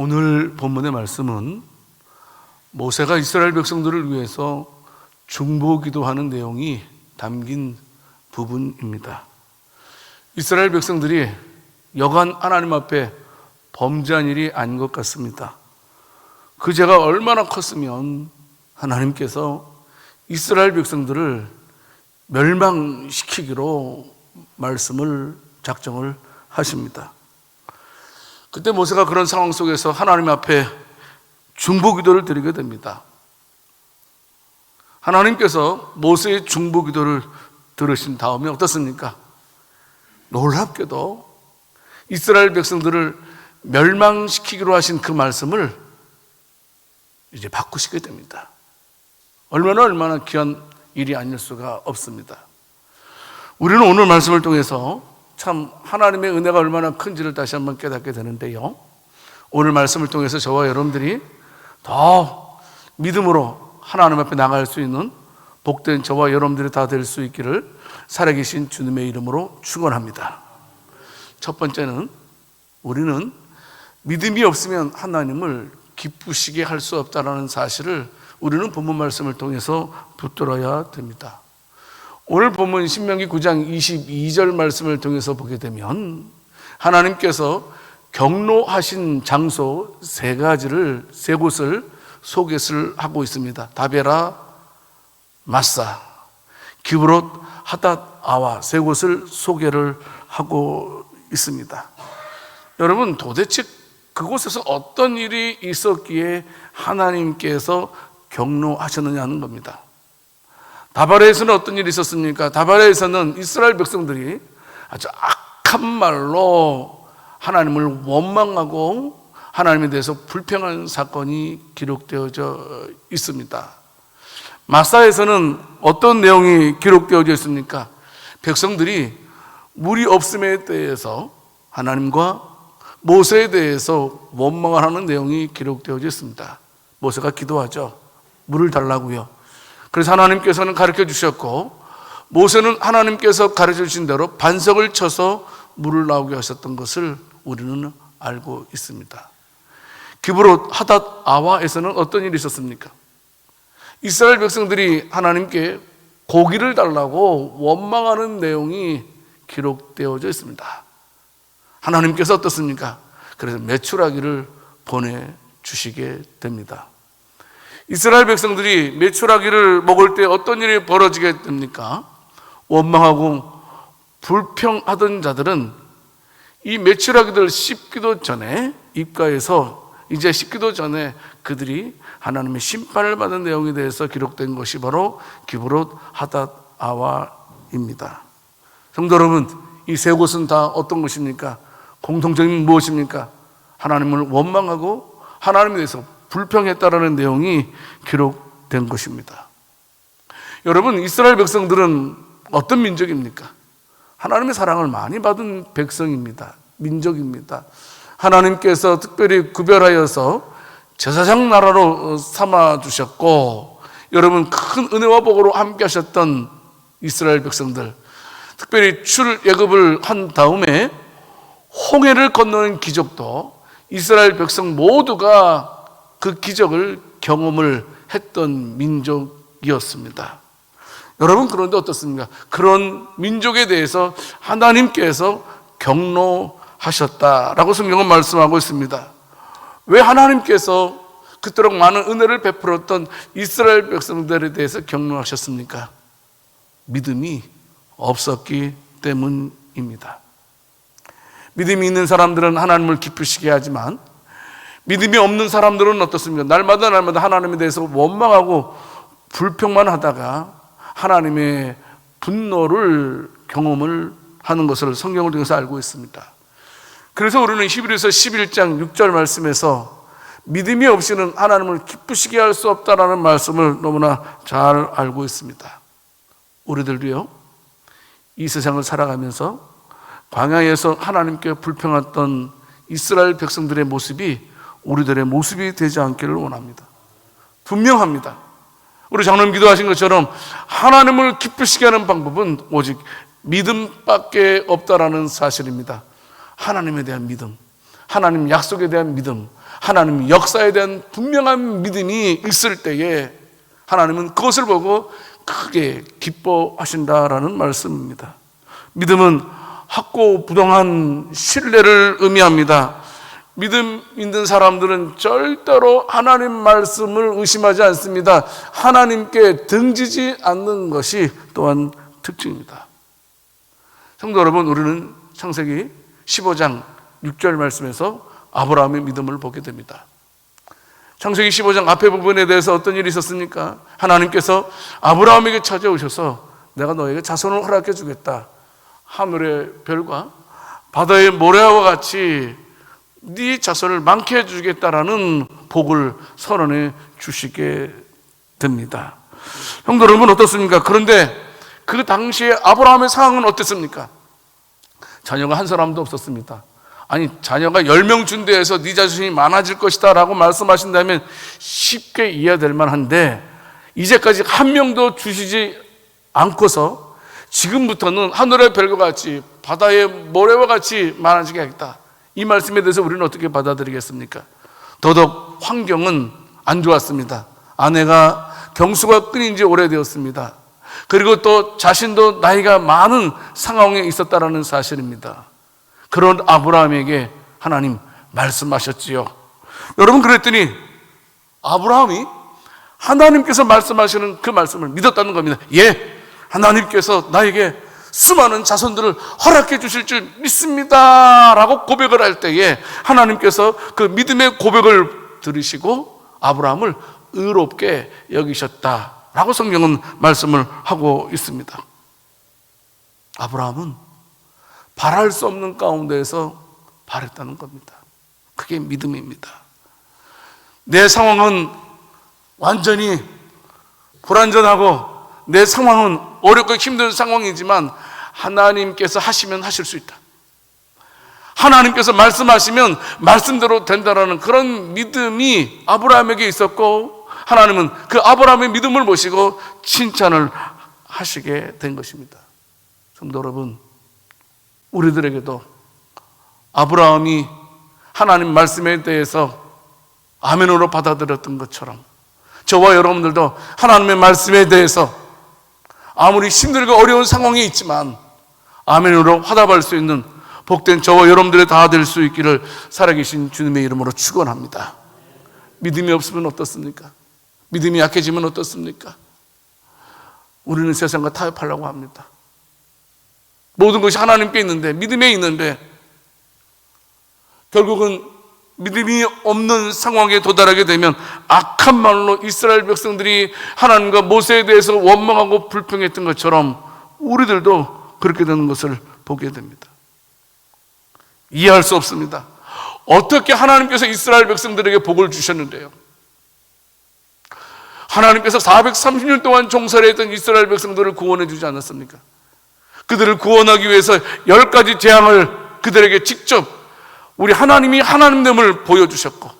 오늘 본문의 말씀은 모세가 이스라엘 백성들을 위해서 중보기도하는 내용이 담긴 부분입니다. 이스라엘 백성들이 여간 하나님 앞에 범죄한 일이 아닌 것 같습니다. 그 죄가 얼마나 컸으면 하나님께서 이스라엘 백성들을 멸망시키기로 말씀을 작정을 하십니다. 그때 모세가 그런 상황 속에서 하나님 앞에 중보기도를 드리게 됩니다. 하나님께서 모세의 중보기도를 들으신 다음에 어떻습니까? 놀랍게도 이스라엘 백성들을 멸망시키기로 하신 그 말씀을 이제 바꾸시게 됩니다. 얼마나 귀한 일이 아닐 수가 없습니다. 우리는 오늘 말씀을 통해서 참 하나님의 은혜가 얼마나 큰지를 다시 한번 깨닫게 되는데요, 오늘 말씀을 통해서 저와 여러분들이 더 믿음으로 하나님 앞에 나갈 수 있는 복된 저와 여러분들이 다 될 수 있기를 살아계신 주님의 이름으로 축원합니다. 첫 번째는 우리는 믿음이 없으면 하나님을 기쁘시게 할 수 없다는 사실을 우리는 본문 말씀을 통해서 붙들어야 됩니다. 오늘 본문 신명기 9장 22절 말씀을 통해서 보게 되면 하나님께서 경로하신 장소 세 곳을 소개를 하고 있습니다. 다베라, 마사, 기브롯, 하닷, 아와 세 곳을 소개를 하고 있습니다. 여러분, 도대체 그곳에서 어떤 일이 있었기에 하나님께서 경로하셨느냐는 겁니다. 다바레에서는 어떤 일이 있었습니까? 다바레에서는 이스라엘 백성들이 아주 악한 말로 하나님을 원망하고 하나님에 대해서 불평한 사건이 기록되어져 있습니다. 마사에서는 어떤 내용이 기록되어져 있습니까? 백성들이 물이 없음에 대해서 하나님과 모세에 대해서 원망을 하는 내용이 기록되어져 있습니다. 모세가 기도하죠. 물을 달라고요. 그래서 하나님께서는 가르쳐 주셨고, 모세는 하나님께서 가르쳐 주신 대로 반석을 쳐서 물을 나오게 하셨던 것을 우리는 알고 있습니다. 기브롯, 하닷, 아와에서는 어떤 일이 있었습니까? 이스라엘 백성들이 하나님께 고기를 달라고 원망하는 내용이 기록되어져 있습니다. 하나님께서 어떻습니까? 그래서 메추라기를 보내주시게 됩니다. 이스라엘 백성들이 메추라기를 먹을 때 어떤 일이 벌어지게 됩니까? 원망하고 불평하던 자들은 이 메추라기들 씹기도 전에, 입가에서 이제 씹기도 전에 그들이 하나님의 심판을 받은 내용에 대해서 기록된 것이 바로 기브롯, 하닷, 아와입니다. 성도 여러분, 이 세 곳은 다 어떤 것입니까? 공통점이 무엇입니까? 하나님을 원망하고 하나님에 대해서 불평했다라는 내용이 기록된 것입니다. 여러분, 이스라엘 백성들은 어떤 민족입니까? 하나님의 사랑을 많이 받은 백성입니다. 민족입니다. 하나님께서 특별히 구별하여서 제사장 나라로 삼아주셨고, 여러분 큰 은혜와 복으로 함께 하셨던 이스라엘 백성들, 특별히 출애굽을 한 다음에 홍해를 건너는 기적도 이스라엘 백성 모두가 그 기적을 경험을 했던 민족이었습니다. 여러분, 그런데 어떻습니까? 그런 민족에 대해서 하나님께서 경로하셨다라고 성경은 말씀하고 있습니다. 왜 하나님께서 그토록 많은 은혜를 베풀었던 이스라엘 백성들에 대해서 경로하셨습니까? 믿음이 없었기 때문입니다. 믿음이 있는 사람들은 하나님을 기쁘시게 하지만, 믿음이 없는 사람들은 어떻습니까? 날마다 하나님에 대해서 원망하고 불평만 하다가 하나님의 분노를 경험을 하는 것을 성경을 통해서 알고 있습니다. 그래서 우리는 히브리서 11장 6절 말씀에서 믿음이 없이는 하나님을 기쁘시게 할 수 없다라는 말씀을 너무나 잘 알고 있습니다. 우리들도요, 이 세상을 살아가면서 광야에서 하나님께 불평했던 이스라엘 백성들의 모습이 우리들의 모습이 되지 않기를 원합니다. 분명합니다. 우리 장로님 기도하신 것처럼 하나님을 기쁘시게 하는 방법은 오직 믿음밖에 없다라는 사실입니다. 하나님에 대한 믿음, 하나님 약속에 대한 믿음, 하나님 역사에 대한 분명한 믿음이 있을 때에 하나님은 그것을 보고 크게 기뻐하신다라는 말씀입니다. 믿음은 확고부동한 신뢰를 의미합니다. 믿음 있는 사람들은 절대로 하나님 말씀을 의심하지 않습니다. 하나님께 등지지 않는 것이 또한 특징입니다. 성도 여러분, 우리는 창세기 15장 6절 말씀에서 아브라함의 믿음을 보게 됩니다. 창세기 15장 앞에 부분에 대해서 어떤 일이 있었습니까? 하나님께서 아브라함에게 찾아오셔서 내가 너에게 자손을 허락해 주겠다. 하늘의 별과 바다의 모래와 같이 네 자손을 많게 해주겠다라는 복을 선언해 주시게 됩니다. 성도 여러분, 어떻습니까? 그런데 그 당시에 아브라함의 상황은 어땠습니까? 자녀가 한 사람도 없었습니다. 아니, 자녀가 10명 준대 해서 네 자손이 많아질 것이다 라고 말씀하신다면 쉽게 이해될 만한데, 이제까지 한 명도 주시지 않고서 지금부터는 하늘의 별과 같이 바다의 모래와 같이 많아지게 하겠다, 이 말씀에 대해서 우리는 어떻게 받아들이겠습니까? 더더욱 환경은 안 좋았습니다. 아내가 경수가 끊인 지 오래되었습니다. 그리고 또 자신도 나이가 많은 상황에 있었다는 사실입니다. 그런 아브라함에게 하나님 말씀하셨지요. 여러분, 그랬더니 아브라함이 하나님께서 말씀하시는 그 말씀을 믿었다는 겁니다. 예, 하나님께서 나에게 수많은 자손들을 허락해 주실 줄 믿습니다 라고 고백을 할 때에 하나님께서 그 믿음의 고백을 들으시고 아브라함을 의롭게 여기셨다라고 성경은 말씀을 하고 있습니다. 아브라함은 바랄 수 없는 가운데에서 바랬다는 겁니다. 그게 믿음입니다. 내 상황은 완전히 불완전하고 내 상황은 어렵고 힘든 상황이지만 하나님께서 하시면 하실 수 있다. 하나님께서 말씀하시면 말씀대로 된다라는 그런 믿음이 아브라함에게 있었고, 하나님은 그 아브라함의 믿음을 보시고 칭찬을 하시게 된 것입니다. 성도 여러분, 우리들에게도 아브라함이 하나님 말씀에 대해서 아멘으로 받아들였던 것처럼 저와 여러분들도 하나님의 말씀에 대해서 아무리 힘들고 어려운 상황이 있지만 아멘으로 화답할 수 있는 복된 저와 여러분들이 다 될 수 있기를 살아계신 주님의 이름으로 축원합니다. 믿음이 없으면 어떻습니까? 믿음이 약해지면 어떻습니까? 우리는 세상과 타협하려고 합니다. 모든 것이 하나님께 있는데, 믿음에 있는데 결국은 믿음이 없는 상황에 도달하게 되면 악한 말로 이스라엘 백성들이 하나님과 모세에 대해서 원망하고 불평했던 것처럼 우리들도 그렇게 되는 것을 보게 됩니다. 이해할 수 없습니다. 어떻게 하나님께서 이스라엘 백성들에게 복을 주셨는데요? 하나님께서 430년 동안 종살이했던 이스라엘 백성들을 구원해 주지 않았습니까? 그들을 구원하기 위해서 10가지 재앙을 그들에게 직접 우리 하나님이 하나님됨을 보여주셨고,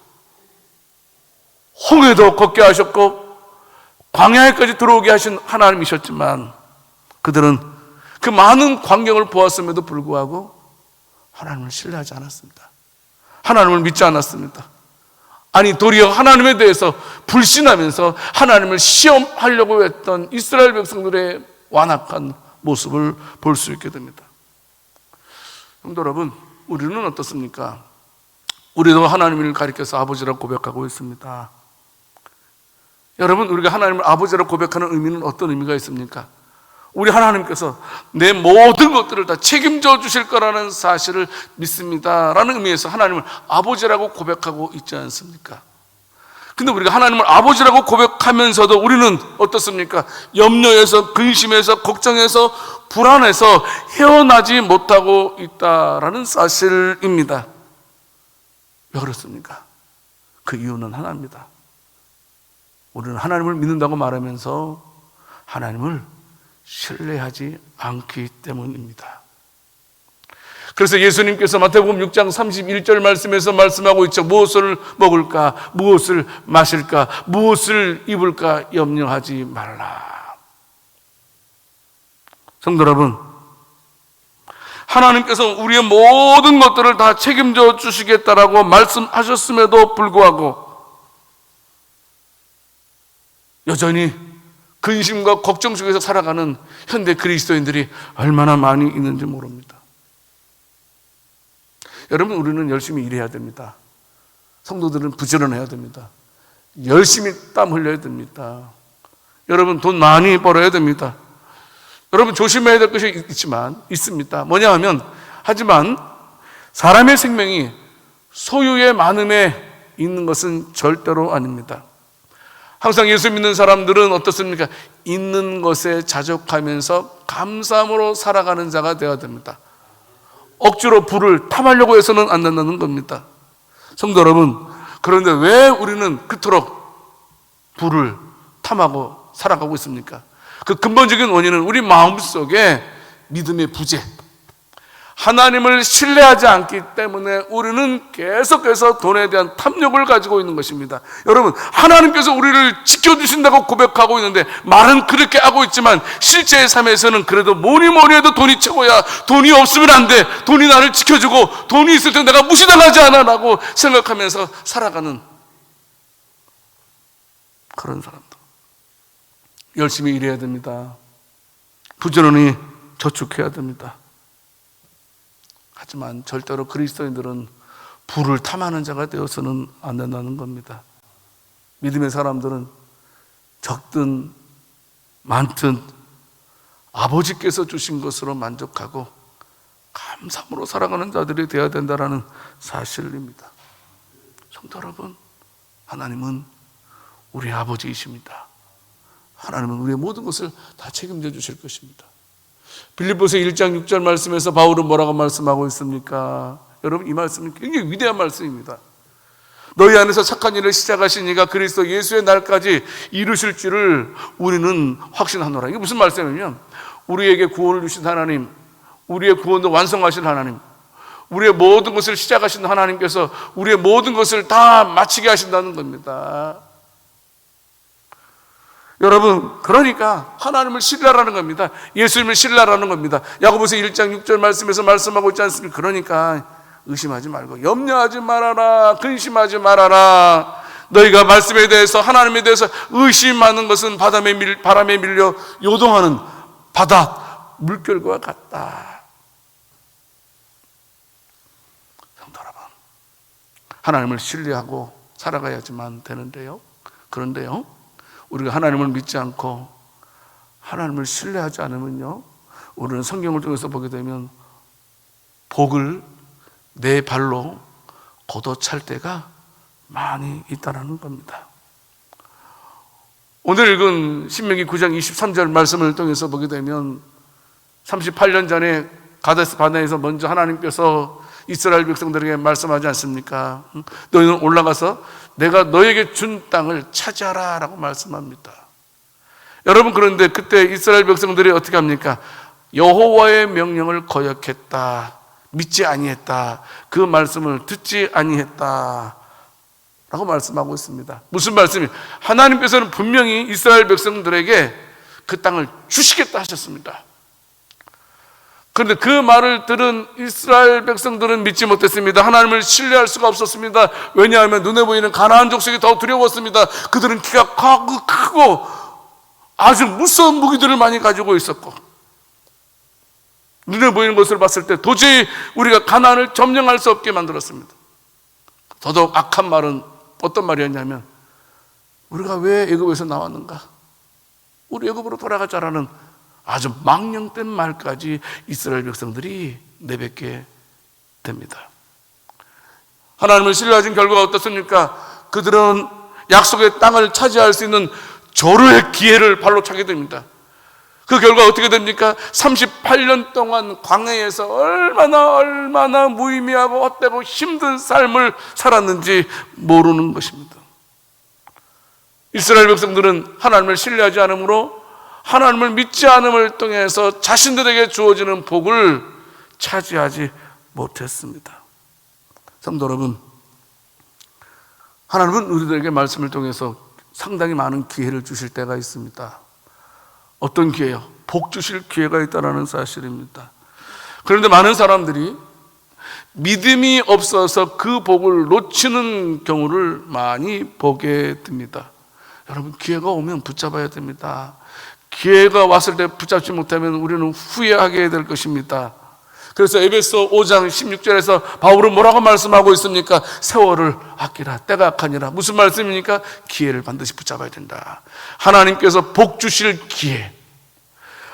홍해도 걷게 하셨고 광야에까지 들어오게 하신 하나님이셨지만 그들은 그 많은 광경을 보았음에도 불구하고 하나님을 신뢰하지 않았습니다. 하나님을 믿지 않았습니다. 아니, 도리어 하나님에 대해서 불신하면서 하나님을 시험하려고 했던 이스라엘 백성들의 완악한 모습을 볼 수 있게 됩니다. 성도 여러분, 우리는 어떻습니까? 우리도 하나님을 가리켜서 아버지라고 고백하고 있습니다. 여러분, 우리가 하나님을 아버지라고 고백하는 의미는 어떤 의미가 있습니까? 우리 하나님께서 내 모든 것들을 다 책임져 주실 거라는 사실을 믿습니다 라는 의미에서 하나님을 아버지라고 고백하고 있지 않습니까? 근데 우리가 하나님을 아버지라고 고백하면서도 우리는 어떻습니까? 염려해서, 근심해서, 걱정해서, 불안해서 헤어나지 못하고 있다라는 사실입니다. 왜 그렇습니까? 그 이유는 하나입니다. 우리는 하나님을 믿는다고 말하면서 하나님을 신뢰하지 않기 때문입니다. 그래서 예수님께서 마태복음 6장 31절 말씀에서 말씀하고 있죠. 무엇을 먹을까, 무엇을 마실까, 무엇을 입을까 염려하지 말라. 성도 여러분, 하나님께서 우리의 모든 것들을 다 책임져 주시겠다라고 말씀하셨음에도 불구하고 여전히 근심과 걱정 속에서 살아가는 현대 그리스도인들이 얼마나 많이 있는지 모릅니다. 여러분, 우리는 열심히 일해야 됩니다. 성도들은 부지런해야 됩니다. 열심히 땀 흘려야 됩니다. 여러분, 돈 많이 벌어야 됩니다. 여러분, 조심해야 될 것이 있습니다. 뭐냐 하면, 하지만 사람의 생명이 소유의 많음에 있는 것은 절대로 아닙니다. 항상 예수 믿는 사람들은 어떻습니까? 있는 것에 자족하면서 감사함으로 살아가는 자가 되어야 됩니다. 억지로 부를 탐하려고 해서는 안 된다는 겁니다. 성도 여러분, 그런데 왜 우리는 그토록 부를 탐하고 살아가고 있습니까? 그 근본적인 원인은 우리 마음속에 믿음의 부재, 하나님을 신뢰하지 않기 때문에 우리는 계속해서 돈에 대한 탐욕을 가지고 있는 것입니다. 여러분, 하나님께서 우리를 지켜주신다고 고백하고 있는데 말은 그렇게 하고 있지만 실제의 삶에서는 그래도 뭐니 해도 돈이 최고야, 돈이 없으면 안 돼, 돈이 나를 지켜주고 돈이 있을 때 내가 무시당하지 않아 라고 생각하면서 살아가는 그런 사람들. 열심히 일해야 됩니다. 부지런히 저축해야 됩니다. 하지만 절대로 그리스도인들은 부를 탐하는 자가 되어서는 안 된다는 겁니다. 믿음의 사람들은 적든 많든 아버지께서 주신 것으로 만족하고 감사함으로 살아가는 자들이 되어야 된다는 사실입니다. 성도 여러분, 하나님은 우리 아버지이십니다. 하나님은 우리의 모든 것을 다 책임져 주실 것입니다. 빌립보서 1장 6절 말씀에서 바울은 뭐라고 말씀하고 있습니까? 여러분, 이 말씀은 굉장히 위대한 말씀입니다. 너희 안에서 착한 일을 시작하신 이가 그리스도 예수의 날까지 이루실 줄을 우리는 확신하노라. 이게 무슨 말씀이냐면, 우리에게 구원을 주신 하나님, 우리의 구원도 완성하신 하나님, 우리의 모든 것을 시작하신 하나님께서 우리의 모든 것을 다 마치게 하신다는 겁니다. 여러분, 그러니까 하나님을 신뢰하라는 겁니다. 예수님을 신뢰하라는 겁니다. 야고보서 1장 6절 말씀에서 말씀하고 있지 않습니까? 그러니까 의심하지 말고 염려하지 말아라, 근심하지 말아라. 너희가 말씀에 대해서, 하나님에 대해서 의심하는 것은 바람에 밀려 요동하는 바다 물결과 같다. 성도 여러분, 하나님을 신뢰하고 살아가야지만 되는데요. 그런데요, 우리가 하나님을 믿지 않고 하나님을 신뢰하지 않으면요, 우리는 성경을 통해서 보게 되면 복을 내 발로 걷어찰 때가 많이 있다는 겁니다. 오늘 읽은 신명기 9장 23절 말씀을 통해서 보게 되면 38년 전에 가데스 바네에서 먼저 하나님께서 이스라엘 백성들에게 말씀하지 않습니까? 너희는 올라가서 내가 너에게 준 땅을 차지하라 라고 말씀합니다. 여러분, 그런데 그때 이스라엘 백성들이 어떻게 합니까? 여호와의 명령을 거역했다, 믿지 아니했다, 그 말씀을 듣지 아니했다 라고 말씀하고 있습니다. 무슨 말씀이? 하나님께서는 분명히 이스라엘 백성들에게 그 땅을 주시겠다 하셨습니다. 그런데 그 말을 들은 이스라엘 백성들은 믿지 못했습니다. 하나님을 신뢰할 수가 없었습니다. 왜냐하면 눈에 보이는 가나안 족속이 더 두려웠습니다. 그들은 키가 크고 아주 무서운 무기들을 많이 가지고 있었고, 눈에 보이는 것을 봤을 때 도저히 우리가 가나안을 점령할 수 없게 만들었습니다. 더더욱 악한 말은 어떤 말이었냐면, 우리가 왜 애굽에서 나왔는가? 우리 애굽으로 돌아가자라는 아주 망령된 말까지 이스라엘 백성들이 내뱉게 됩니다. 하나님을 신뢰하신 결과가 어떻습니까? 그들은 약속의 땅을 차지할 수 있는 절호의 기회를 발로 차게 됩니다. 그 결과 어떻게 됩니까? 38년 동안 광야에서 얼마나 무의미하고 헛되고 힘든 삶을 살았는지 모르는 것입니다. 이스라엘 백성들은 하나님을 신뢰하지 않으므로, 하나님을 믿지 않음을 통해서 자신들에게 주어지는 복을 차지하지 못했습니다. 성도 여러분, 하나님은 우리들에게 말씀을 통해서 상당히 많은 기회를 주실 때가 있습니다. 어떤 기회요? 복 주실 기회가 있다는 사실입니다. 그런데 많은 사람들이 믿음이 없어서 그 복을 놓치는 경우를 많이 보게 됩니다. 여러분, 기회가 오면 붙잡아야 됩니다. 기회가 왔을 때 붙잡지 못하면 우리는 후회하게 될 것입니다. 그래서 에베소 5장 16절에서 바울은 뭐라고 말씀하고 있습니까? 세월을 아끼라, 때가 악하니라. 무슨 말씀입니까? 기회를 반드시 붙잡아야 된다. 하나님께서 복 주실 기회,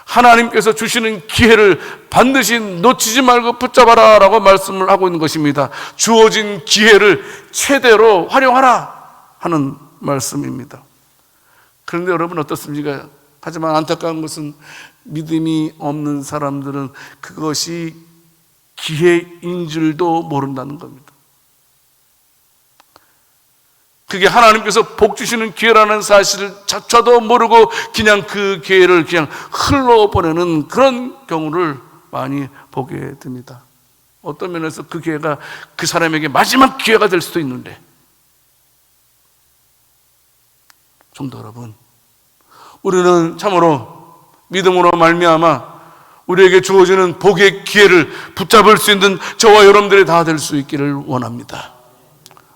하나님께서 주시는 기회를 반드시 놓치지 말고 붙잡아라 라고 말씀을 하고 있는 것입니다. 주어진 기회를 최대로 활용하라 하는 말씀입니다. 그런데 여러분 어떻습니까? 하지만 안타까운 것은 믿음이 없는 사람들은 그것이 기회인 줄도 모른다는 겁니다. 그게 하나님께서 복 주시는 기회라는 사실을 자체도 모르고 그냥 그 기회를 그냥 흘러보내는 그런 경우를 많이 보게 됩니다. 어떤 면에서 그 기회가 그 사람에게 마지막 기회가 될 수도 있는데, 성도 여러분, 우리는 참으로 믿음으로 말미암아 우리에게 주어지는 복의 기회를 붙잡을 수 있는 저와 여러분들이 다 될 수 있기를 원합니다.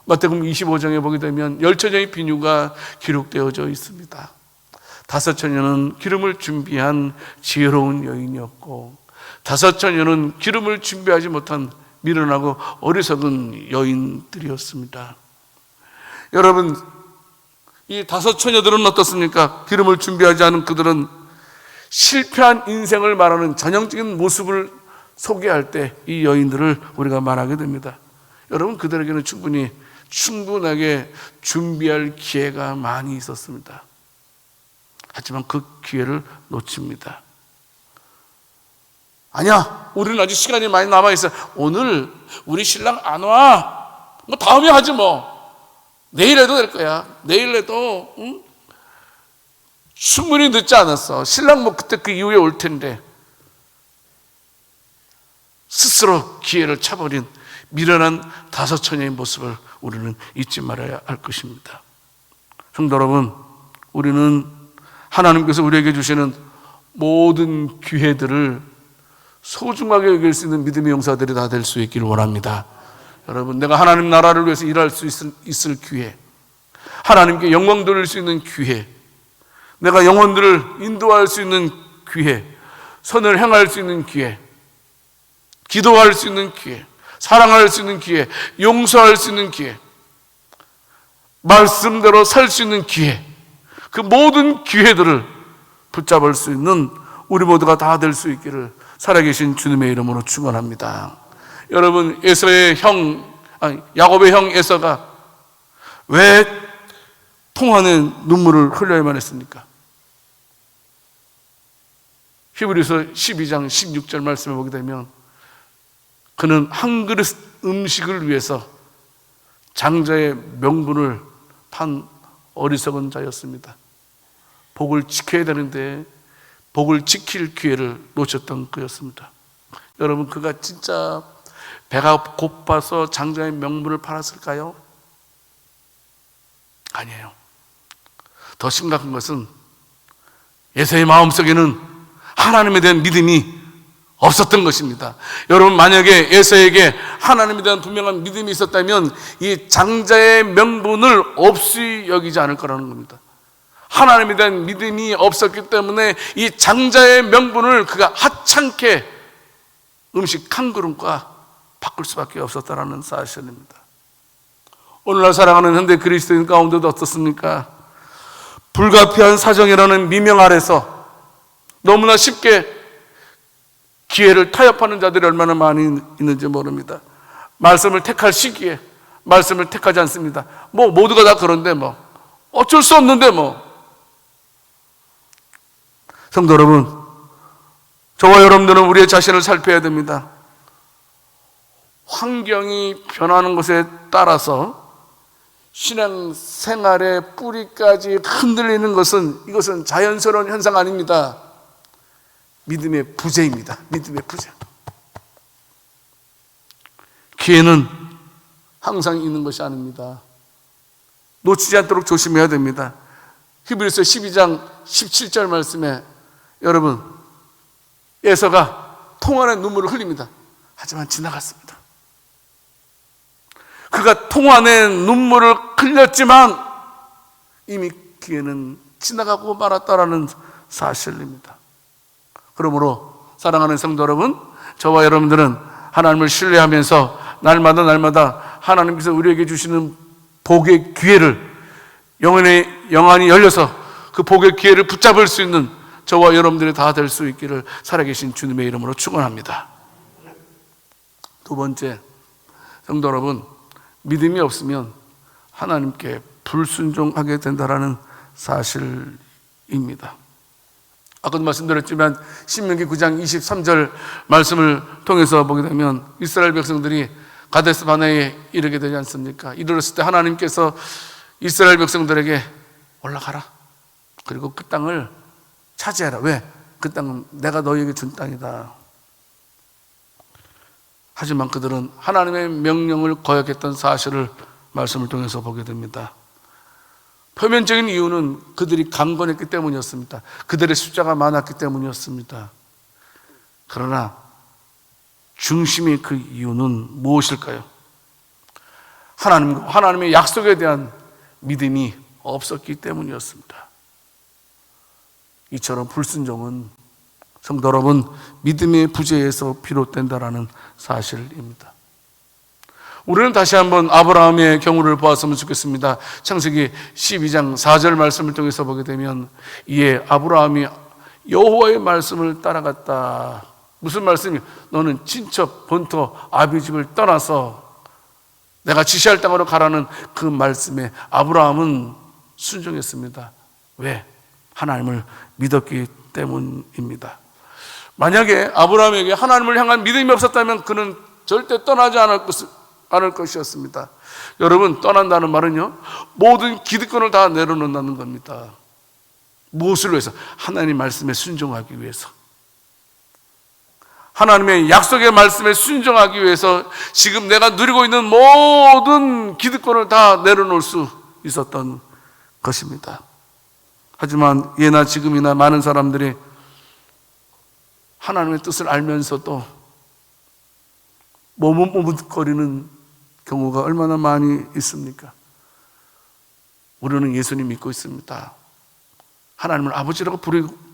마태복음 25장에 보게 되면 10처녀의 비유가 기록되어져 있습니다. 5처녀는 기름을 준비한 지혜로운 여인이었고, 5처녀는 기름을 준비하지 못한 미련하고 어리석은 여인들이었습니다. 여러분, 이 5처녀들은 어떻습니까? 기름을 준비하지 않은 그들은 실패한 인생을 말하는 전형적인 모습을 소개할 때 이 여인들을 우리가 말하게 됩니다. 여러분, 그들에게는 충분하게 준비할 기회가 많이 있었습니다. 하지만 그 기회를 놓칩니다. 아니야, 우리는 아직 시간이 많이 남아있어. 오늘 우리 신랑 안 와. 뭐 다음에 하지 뭐. 내일 해도 될 거야. 내일 해도 충분히 늦지 않았어. 신랑 뭐 그때 그 이후에 올 텐데. 스스로 기회를 차버린 미련한 5처녀의 모습을 우리는 잊지 말아야 할 것입니다. 성도 여러분, 우리는 하나님께서 우리에게 주시는 모든 기회들을 소중하게 여길 수 있는 믿음의 용사들이 다 될 수 있기를 원합니다. 여러분, 내가 하나님 나라를 위해서 일할 수 있을 기회, 하나님께 영광 돌릴 수 있는 기회, 내가 영혼들을 인도할 수 있는 기회, 선을 행할 수 있는 기회, 기도할 수 있는 기회, 사랑할 수 있는 기회, 용서할 수 있는 기회, 말씀대로 살 수 있는 기회, 그 모든 기회들을 붙잡을 수 있는 우리 모두가 다 될 수 있기를 살아계신 주님의 이름으로 축원합니다. 여러분, 야곱의 형 에서가 왜 통하는 눈물을 흘려야만 했습니까? 히브리서 12장 16절 말씀에 보게 되면 그는 한 그릇 음식을 위해서 장자의 명분을 판 어리석은 자였습니다. 복을 지켜야 되는데 복을 지킬 기회를 놓쳤던 그였습니다. 여러분, 그가 진짜 배가 고파서 장자의 명분을 팔았을까요? 아니에요. 더 심각한 것은 에서의 마음속에는 하나님에 대한 믿음이 없었던 것입니다. 여러분, 만약에 에서에게 하나님에 대한 분명한 믿음이 있었다면 이 장자의 명분을 없이 여기지 않을 거라는 겁니다. 하나님에 대한 믿음이 없었기 때문에 이 장자의 명분을 그가 하찮게 음식 한 그릇과 바꿀 수밖에 없었다는 사실입니다. 오늘날 살아가는 현대 그리스도인 가운데도 어떻습니까? 불가피한 사정이라는 미명 아래서 너무나 쉽게 기회를 타협하는 자들이 얼마나 많이 있는지 모릅니다. 말씀을 택할 시기에 말씀을 택하지 않습니다. 뭐 모두가 다 그런데 뭐 어쩔 수 없는데 뭐. 성도 여러분, 저와 여러분들은 우리의 자신을 살펴야 됩니다. 환경이 변하는 것에 따라서 신앙 생활의 뿌리까지 흔들리는 것은 이것은 자연스러운 현상 아닙니다. 믿음의 부재입니다. 믿음의 부재. 기회는 항상 있는 것이 아닙니다. 놓치지 않도록 조심해야 됩니다. 히브리서 12장 17절 말씀에 여러분, 에서가 통안의 눈물을 흘립니다. 하지만 지나갔습니다. 그가 통안의 눈물을 흘렸지만 이미 기회는 지나가고 말았다라는 사실입니다. 그러므로 사랑하는 성도 여러분, 저와 여러분들은 하나님을 신뢰하면서 날마다 하나님께서 우리에게 주시는 복의 기회를 영안이 열려서 그 복의 기회를 붙잡을 수 있는 저와 여러분들이 다 될 수 있기를 살아계신 주님의 이름으로 축원합니다. 두 번째, 성도 여러분, 믿음이 없으면 하나님께 불순종하게 된다라는 사실입니다. 아까도 말씀드렸지만 신명기 9장 23절 말씀을 통해서 보게 되면 이스라엘 백성들이 가데스 바네에 이르게 되지 않습니까? 이르렀을 때 하나님께서 이스라엘 백성들에게 올라가라, 그리고 그 땅을 차지해라. 왜? 그 땅은 내가 너희에게 준 땅이다. 하지만 그들은 하나님의 명령을 거역했던 사실을 말씀을 통해서 보게 됩니다. 표면적인 이유는 그들이 강건했기 때문이었습니다. 그들의 숫자가 많았기 때문이었습니다. 그러나 중심의 그 이유는 무엇일까요? 하나님의 약속에 대한 믿음이 없었기 때문이었습니다. 이처럼 불순종은 성도 여러분, 믿음의 부재에서 비롯된다라는 사실입니다. 우리는 다시 한번 아브라함의 경우를 보았으면 좋겠습니다. 창세기 12장 4절 말씀을 통해서 보게 되면 이에 아브라함이 여호와의 말씀을 따라갔다. 무슨 말씀이? 너는 친척 본토 아비 집을 떠나서 내가 지시할 땅으로 가라는 그 말씀에 아브라함은 순종했습니다. 왜? 하나님을 믿었기 때문입니다. 만약에 아브라함에게 하나님을 향한 믿음이 없었다면 그는 절대 떠나지 않을 것이었습니다. 여러분, 떠난다는 말은요, 모든 기득권을 다 내려놓는다는 겁니다. 무엇을 위해서? 하나님 말씀에 순종하기 위해서, 하나님의 약속의 말씀에 순종하기 위해서 지금 내가 누리고 있는 모든 기득권을 다 내려놓을 수 있었던 것입니다. 하지만 예나 지금이나 많은 사람들이 하나님의 뜻을 알면서도 머뭇머뭇거리는 경우가 얼마나 많이 있습니까? 우리는 예수님 믿고 있습니다. 하나님을 아버지라고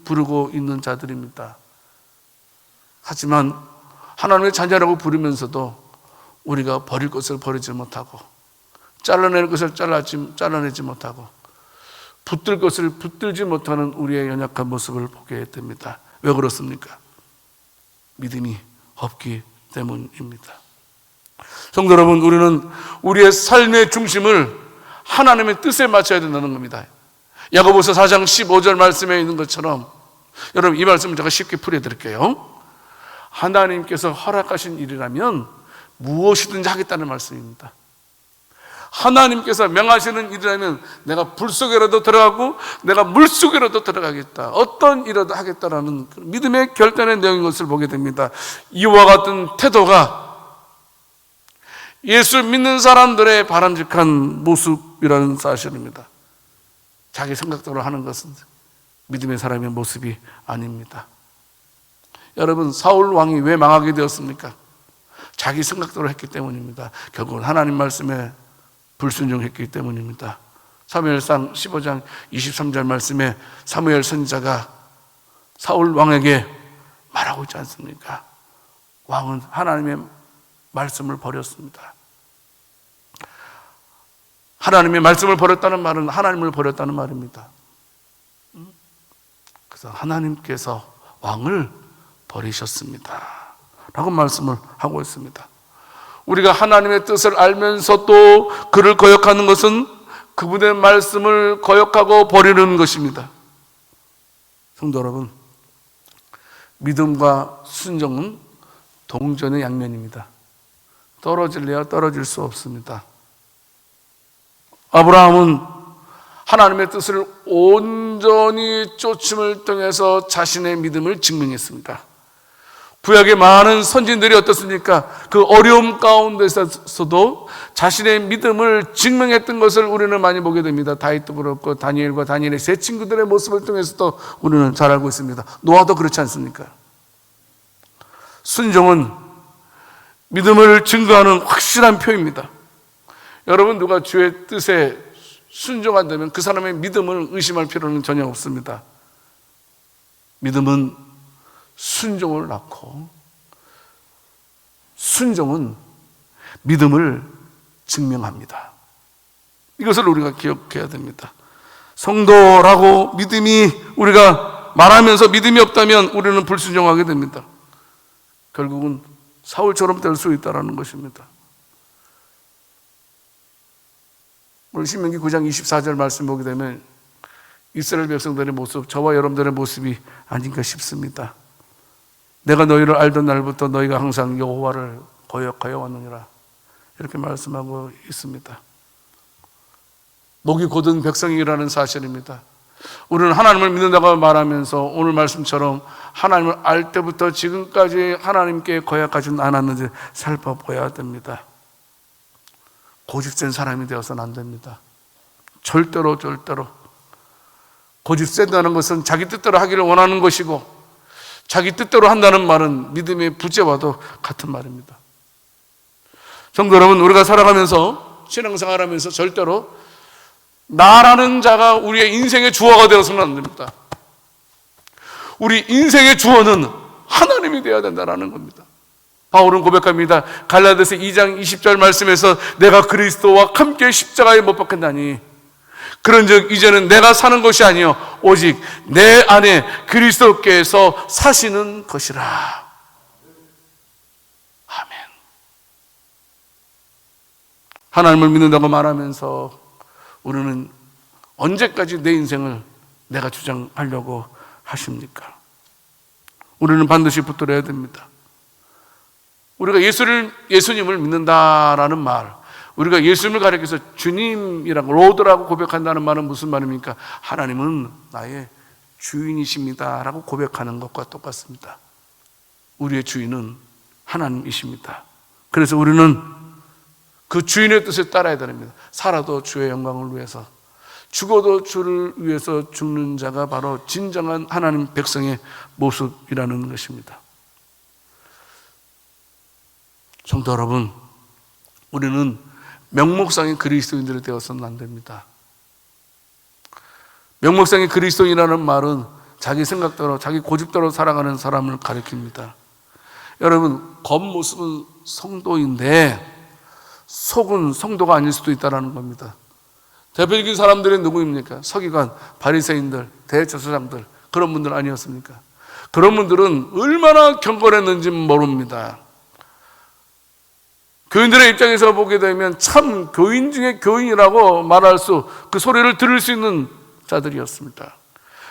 부르고 있는 자들입니다. 하지만 하나님의 자녀라고 부르면서도 우리가 버릴 것을 버리지 못하고, 잘라낼 것을 잘라내지 못하고, 붙들 것을 붙들지 못하는 우리의 연약한 모습을 보게 됩니다. 왜 그렇습니까? 믿음이 없기 때문입니다. 성도 여러분, 우리는 우리의 삶의 중심을 하나님의 뜻에 맞춰야 된다는 겁니다. 야고보서 4장 15절 말씀에 있는 것처럼, 여러분 이 말씀을 제가 쉽게 풀어드릴게요. 하나님께서 허락하신 일이라면 무엇이든지 하겠다는 말씀입니다. 하나님께서 명하시는 일이라면 내가 불 속에라도 들어가고 내가 물 속에라도 들어가겠다, 어떤 일이라도 하겠다라는 믿음의 결단의 내용인 것을 보게 됩니다. 이와 같은 태도가 예수 믿는 사람들의 바람직한 모습이라는 사실입니다. 자기 생각대로 하는 것은 믿음의 사람의 모습이 아닙니다. 여러분, 사울 왕이 왜 망하게 되었습니까? 자기 생각대로 했기 때문입니다. 결국은 하나님 말씀에 불순종했기 때문입니다. 사무엘상 15장 23절 말씀에 사무엘 선지자가 사울 왕에게 말하고 있지 않습니까? 왕은 하나님의 말씀을 버렸습니다. 하나님의 말씀을 버렸다는 말은 하나님을 버렸다는 말입니다. 그래서 하나님께서 왕을 버리셨습니다 라고 말씀을 하고 있습니다. 우리가 하나님의 뜻을 알면서도 그를 거역하는 것은 그분의 말씀을 거역하고 버리는 것입니다. 성도 여러분, 믿음과 순종은 동전의 양면입니다. 떨어질래야 떨어질 수 없습니다. 아브라함은 하나님의 뜻을 온전히 쫓음을 통해서 자신의 믿음을 증명했습니다. 구약의 많은 선진들이 어떻습니까? 그 어려움 가운데서도 자신의 믿음을 증명했던 것을 우리는 많이 보게 됩니다. 다윗도 그렇고 다니엘과 다니엘의 세 친구들의 모습을 통해서도 우리는 잘 알고 있습니다. 노아도 그렇지 않습니까? 순종은 믿음을 증거하는 확실한 표입니다. 여러분, 누가 주의 뜻에 순종한다면 그 사람의 믿음을 의심할 필요는 전혀 없습니다. 믿음은 순종을 낳고, 순종은 믿음을 증명합니다. 이것을 우리가 기억해야 됩니다. 성도라고 믿음이 우리가 말하면서 믿음이 없다면 우리는 불순종하게 됩니다. 결국은 사울처럼 될 수 있다는 것입니다. 오늘 신명기 9장 24절 말씀 보게 되면 이스라엘 백성들의 모습, 저와 여러분들의 모습이 아닌가 싶습니다. 내가 너희를 알던 날부터 너희가 항상 여호와를 거역하여 왔느니라, 이렇게 말씀하고 있습니다. 목이 곧은 백성이라는 사실입니다. 우리는 하나님을 믿는다고 말하면서 오늘 말씀처럼 하나님을 알 때부터 지금까지 하나님께 거역하지 않았는지 살펴봐야 됩니다. 고집센 사람이 되어서는 안 됩니다. 절대로. 고집센다는 것은 자기 뜻대로 하기를 원하는 것이고, 자기 뜻대로 한다는 말은 믿음의 부재와도 같은 말입니다. 성도 여러분, 우리가 살아가면서, 신앙생활하면서 절대로 나라는 자가 우리의 인생의 주어가 되어서는 안 됩니다. 우리 인생의 주어는 하나님이 되어야 된다는 겁니다. 바울은 고백합니다. 갈라디아서 2장 20절 말씀에서 내가 그리스도와 함께 십자가에 못 박혔나니 그런즉 이제는 내가 사는 것이 아니요 오직 내 안에 그리스도께서 사시는 것이라. 아멘. 하나님을 믿는다고 말하면서 우리는 언제까지 내 인생을 내가 주장하려고 하십니까? 우리는 반드시 붙들어야 됩니다. 우리가 예수님을 믿는다라는 말, 우리가 예수님을 가리켜서 주님이라고, 로드라고 고백한다는 말은 무슨 말입니까? 하나님은 나의 주인이십니다 라고 고백하는 것과 똑같습니다. 우리의 주인은 하나님이십니다. 그래서 우리는 그 주인의 뜻에 따라야 됩니다. 살아도 주의 영광을 위해서, 죽어도 주를 위해서 죽는 자가 바로 진정한 하나님 백성의 모습이라는 것입니다. 성도 여러분, 우리는 명목상의 그리스도인들이 되어서는 안 됩니다. 명목상의 그리스도인이라는 말은 자기 생각대로, 자기 고집대로 살아가는 사람을 가리킵니다. 여러분, 겉모습은 성도인데 속은 성도가 아닐 수도 있다는 겁니다. 대표적인 사람들은 누구입니까? 서기관, 바리새인들, 대제사장들, 그런 분들 아니었습니까? 그런 분들은 얼마나 경건했는지 모릅니다. 교인들의 입장에서 보게 되면 참 교인 중에 교인이라고 말할 수, 그 소리를 들을 수 있는 자들이었습니다.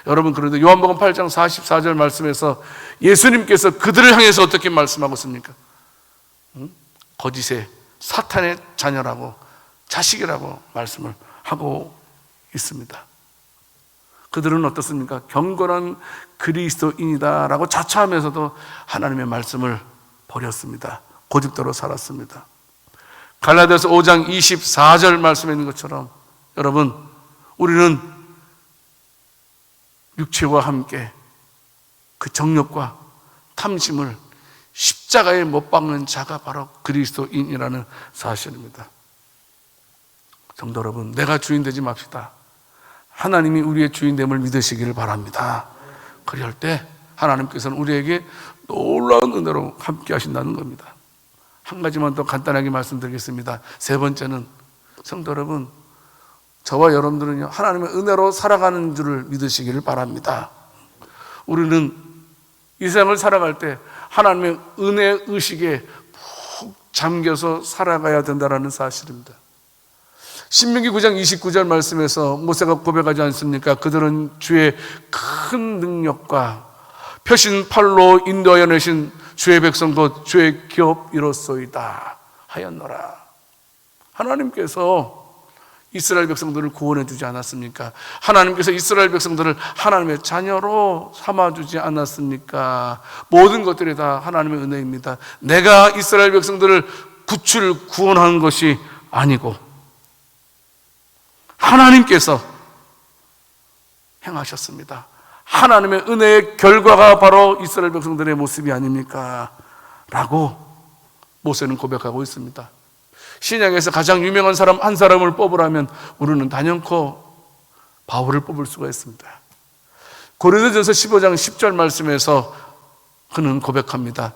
여러분, 그런데 요한복음 8장 44절 말씀에서 예수님께서 그들을 향해서 어떻게 말씀하고 있습니까? 거짓의 사탄의 자녀라고, 자식이라고 말씀을 하고 있습니다. 그들은 어떻습니까? 경건한 그리스도인이다 라고 자처하면서도 하나님의 말씀을 버렸습니다. 고집대로 살았습니다. 갈라디아서 5장 24절 말씀에 있는 것처럼 여러분, 우리는 육체와 함께 그 정욕과 탐심을 십자가에 못 박는 자가 바로 그리스도인이라는 사실입니다. 성도 여러분, 내가 주인 되지 맙시다. 하나님이 우리의 주인됨을 믿으시기를 바랍니다. 그럴 때 하나님께서는 우리에게 놀라운 은혜로 함께 하신다는 겁니다. 한 가지만 더 간단하게 말씀드리겠습니다. 세 번째는, 성도 여러분, 저와 여러분들은요, 하나님의 은혜로 살아가는 줄을 믿으시기를 바랍니다. 우리는 이 세상을 살아갈 때 하나님의 은혜 의식에 푹 잠겨서 살아가야 된다는 사실입니다. 신명기 9장 29절 말씀에서 모세가 고백하지 않습니까? 그들은 주의 큰 능력과 펴신 팔로 인도하여 내신 주의 백성 곧 주의 기업이로소이다 하였노라. 하나님께서 이스라엘 백성들을 구원해 주지 않았습니까? 하나님께서 이스라엘 백성들을 하나님의 자녀로 삼아주지 않았습니까? 모든 것들이 다 하나님의 은혜입니다. 내가 이스라엘 백성들을 구원한 것이 아니고 하나님께서 행하셨습니다. 하나님의 은혜의 결과가 바로 이스라엘 백성들의 모습이 아닙니까? 라고 모세는 고백하고 있습니다. 신약에서 가장 유명한 사람 한 사람을 뽑으라면 우리는 단연코 바울을 뽑을 수가 있습니다. 고린도전서 15장 10절 말씀에서 그는 고백합니다.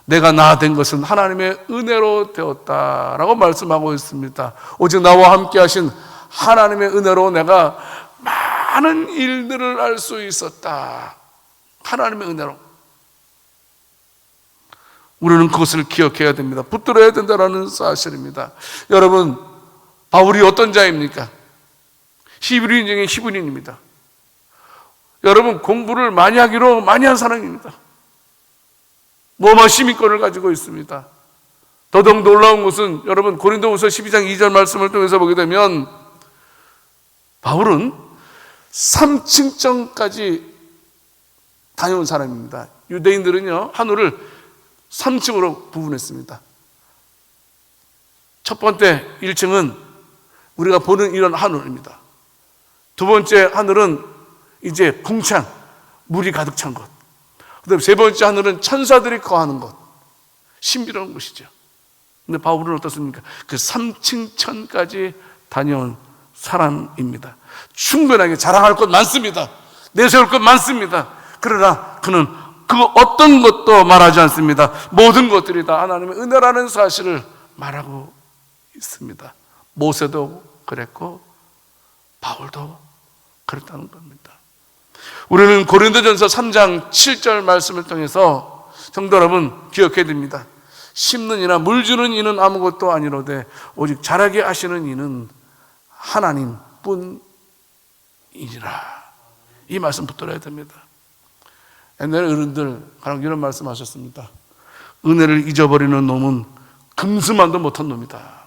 내가 나 된 것은 하나님의 은혜로 되었다라고 말씀하고 있습니다. 오직 나와 함께 하신 하나님의 은혜로 내가 많은 일들을 알 수 있었다. 하나님의 은혜로. 우리는 그것을 기억해야 됩니다. 붙들어야 된다는 사실입니다. 여러분, 바울이 어떤 자입니까? 히브리인 중에 히브리인입니다. 여러분, 공부를 많이 하기로 많이 한 사람입니다. 모험한 시민권을 가지고 있습니다. 더더욱 놀라운 것은 여러분, 고린도후서 12장 2절 말씀을 통해서 보게 되면 바울은 3층정까지 다녀온 사람입니다. 유대인들은요, 하늘을 3층으로 부분했습니다. 첫 번째 1층은 우리가 보는 이런 하늘입니다. 두 번째 하늘은 이제 궁창, 물이 가득 찬 곳. 그다음에 세 번째 하늘은 천사들이 거하는 곳, 신비로운 곳이죠. 근데 바울은 어떻습니까? 그 3층 천까지 다녀온 사람입니다. 충분하게 자랑할 것 많습니다. 내세울 것 많습니다. 그러나 그는 그 어떤 것도 말하지 않습니다. 모든 것들이 다 하나님의 은혜라는 사실을 말하고 있습니다. 모세도 그랬고 바울도 그랬다는 겁니다. 우리는 고린도전서 3장 7절 말씀을 통해서 성도 여러분 기억해야 됩니다. 심는 이나 물 주는 이는 아무것도 아니로되 오직 자라게 하시는 이는 하나님뿐이니라. 이 말씀 붙들어야 됩니다. 옛날에 어른들 가령 이런 말씀하셨습니다. 은혜를 잊어버리는 놈은 금수만도 못한 놈이다.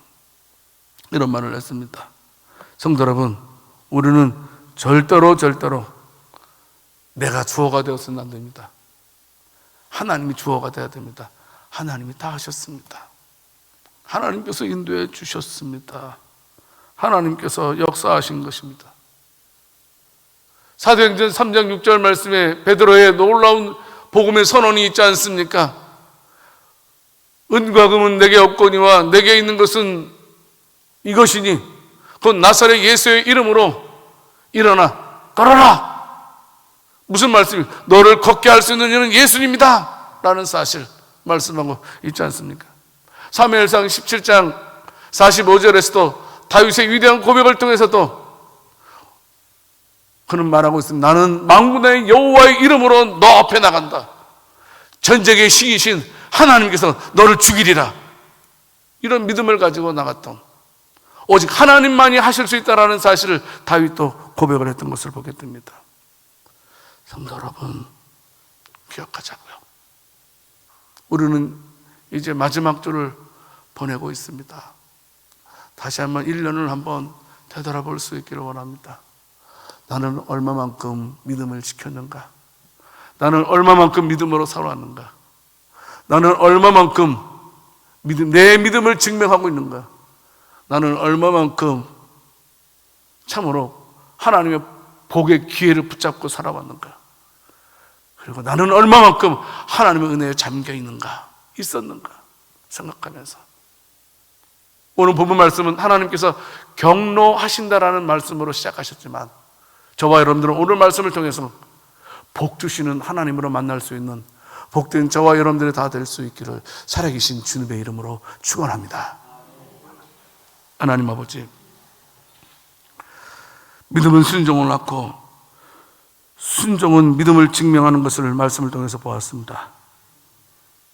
이런 말을 했습니다. 성도 여러분, 우리는 절대로 내가 주어가 되어서는 안 됩니다. 하나님이 주어가 되어야 됩니다. 하나님이 다 하셨습니다. 하나님께서 인도해 주셨습니다. 하나님께서 역사하신 것입니다. 사도행전 3장 6절 말씀에 베드로의 놀라운 복음의 선언이 있지 않습니까? 은과 금은 내게 없거니와 내게 있는 것은 이것이니 곧 나사렛 예수의 이름으로 일어나 걸어라. 무슨 말씀입니까? 너를 걷게 할 수 있는 이는 예수님이다 라는 사실 말씀하고 있지 않습니까? 사무엘상 17장 45절에서도 다윗의 위대한 고백을 통해서도 그는 말하고 있습니다. 나는 만군의 여호와의 이름으로 너 앞에 나간다. 전쟁의 신이신 하나님께서 너를 죽이리라. 이런 믿음을 가지고 나갔던, 오직 하나님만이 하실 수 있다는 사실을 다윗도 고백을 했던 것을 보게 됩니다. 성도 여러분, 기억하자고요. 우리는 이제 마지막 주를 보내고 있습니다. 다시 한번 1년을 한번 되돌아볼 수 있기를 원합니다. 나는 얼마만큼 믿음을 지켰는가? 나는 얼마만큼 믿음으로 살아왔는가? 나는 얼마만큼 내 믿음을 증명하고 있는가? 나는 얼마만큼 참으로 하나님의 복의 기회를 붙잡고 살아왔는가? 그리고 나는 얼마만큼 하나님의 은혜에 잠겨 있었는가 생각하면서, 오늘 본문 말씀은 하나님께서 경로하신다라는 말씀으로 시작하셨지만 저와 여러분들은 오늘 말씀을 통해서 복 주시는 하나님으로 만날 수 있는 복된 저와 여러분들이 다 될 수 있기를 살아계신 주님의 이름으로 축원합니다. 하나님 아버지, 믿음은 순종을 낳고 순종은 믿음을 증명하는 것을 말씀을 통해서 보았습니다.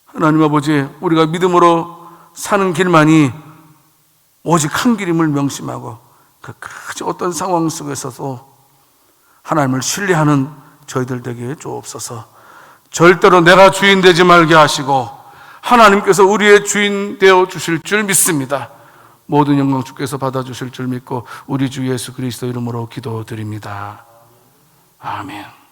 하나님 아버지, 우리가 믿음으로 사는 길만이 오직 한 길임을 명심하고 그 어떤 상황 속에서도 하나님을 신뢰하는 저희들 되게 주옵소서. 절대로 내가 주인 되지 말게 하시고 하나님께서 우리의 주인 되어 주실 줄 믿습니다. 모든 영광 주께서 받아주실 줄 믿고 우리 주 예수 그리스도 이름으로 기도드립니다. 아멘.